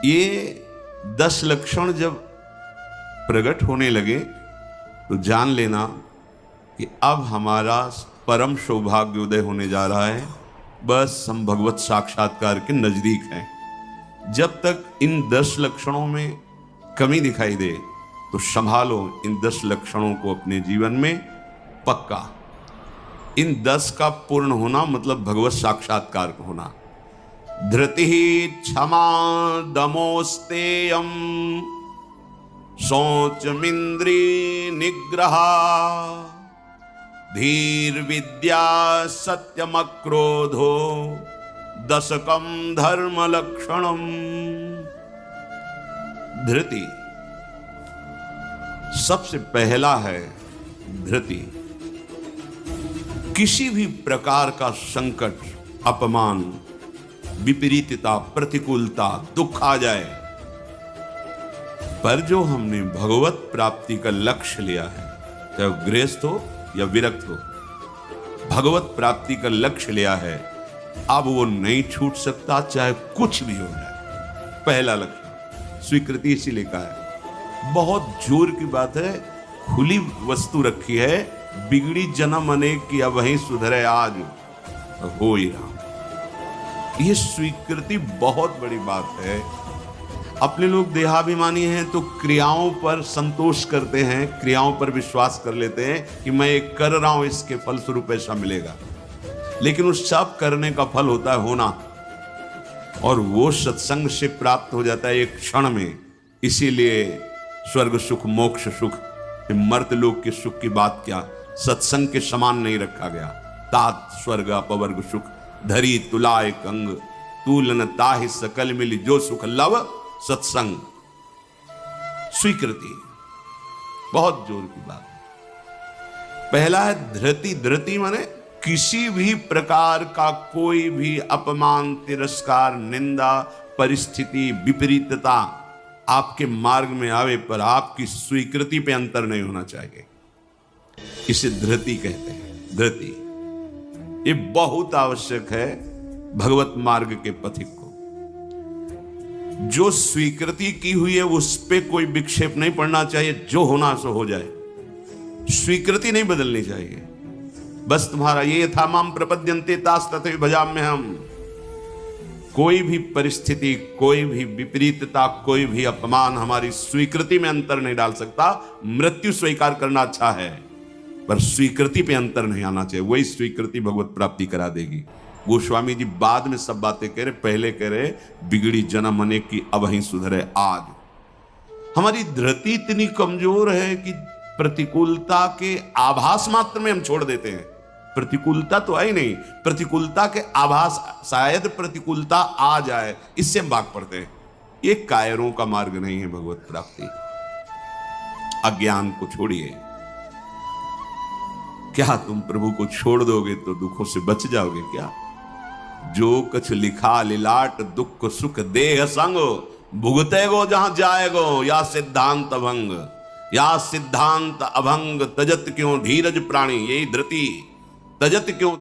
ये 10 लक्षण जब प्रकट होने लगे तो जान लेना कि अब हमारा परम सौभाग्य उदय होने जा रहा है। बस हम भगवत साक्षात्कार के नजदीक हैं। जब तक इन 10 लक्षणों में कमी दिखाई दे तो संभालो इन 10 लक्षणों को अपने जीवन में पक्का। इन 10 का पूर्ण होना मतलब भगवत साक्षात्कार का होना। धृति क्षमा दमोस्तेयम शौचमिंद्री निग्रह धीर विद्या सत्यम क्रोधो दशकम धर्म लक्षणम। धृति सबसे पहला है। धृति किसी भी प्रकार का संकट, अपमान, विपरीतता, प्रतिकूलता, दुख आ जाए, पर जो हमने भगवत प्राप्ति का लक्ष्य लिया है, चाहे गृहस्थ हो या विरक्त हो, भगवत प्राप्ति का लक्ष्य लिया है, अब वो नहीं छूट सकता, चाहे कुछ भी हो जाए। पहला लक्ष्य स्वीकृति इसीलिए कहा है। बहुत जोर की बात है, खुली वस्तु रखी है, बिगड़ी जन्म अनेक की अब वहीं सुधरे आज हो ही रहा। ये स्वीकृति बहुत बड़ी बात है। अपने लोग देहाभिमानी हैं तो क्रियाओं पर संतोष करते हैं, क्रियाओं पर विश्वास कर लेते हैं कि मैं ये कर रहा हूं, इसके फलस्वरूप ऐसा मिलेगा। लेकिन उस सब करने का फल होता है होना, और वो सत्संग से प्राप्त हो जाता है एक क्षण में। इसीलिए स्वर्ग सुख, मोक्ष सुख, मर्तलोक के सुख की बात क्या, सत्संग के समान नहीं रखा गया। तात स्वर्ग अपवर्ग सुख धरी तुलाए कंग, तूलन ताहि सकल मिली जो सुख लव सत्संग। स्वीकृति बहुत जोर की बात। पहला है धृति। धृति माने किसी भी प्रकार का कोई भी अपमान, तिरस्कार, निंदा, परिस्थिति, विपरीतता आपके मार्ग में आवे पर आपकी स्वीकृति पे अंतर नहीं होना चाहिए। इसे धृति कहते हैं। धृति ये बहुत आवश्यक है भगवत मार्ग के पथिक को। जो स्वीकृति की हुई है उस पे कोई विक्षेप नहीं पड़ना चाहिए, जो होना सो हो जाए। स्वीकृति नहीं बदलनी चाहिए। बस तुम्हारा ये था माम प्रपद्यन्ते तास तथैव भजाम्य हम। कोई भी परिस्थिति, कोई भी विपरीतता, कोई भी अपमान हमारी स्वीकृति में अंतर नहीं डाल सकता। मृत्यु स्वीकार करना अच्छा है, पर स्वीकृति पे अंतर नहीं आना चाहिए। वही स्वीकृति भगवत प्राप्ति करा देगी। गोस्वामी जी बाद में सब बातें कह रहे, पहले कह रहे बिगड़ी जन्म अनेक की अब वहीं सुधरे आज। हमारी धृति इतनी कमजोर है कि प्रतिकूलता के आभास मात्र में हम छोड़ देते हैं। प्रतिकूलता तो आई नहीं, प्रतिकूलता के आभास, शायद प्रतिकूलता आ जाए, इससे हम भाग पड़ते हैं। ये कायरों का मार्ग नहीं है भगवत प्राप्ति। अज्ञान को छोड़िए। क्या तुम प्रभु को छोड़ दोगे तो दुखों से बच जाओगे क्या? जो कुछ लिखा लिलाट दुख सुख देह संग, भुगते गो जहां जाएगो या सिद्धांत अभंग। या सिद्धांत अभंग तजत क्यों धीरज प्राणी, यही धृति। तजत क्यों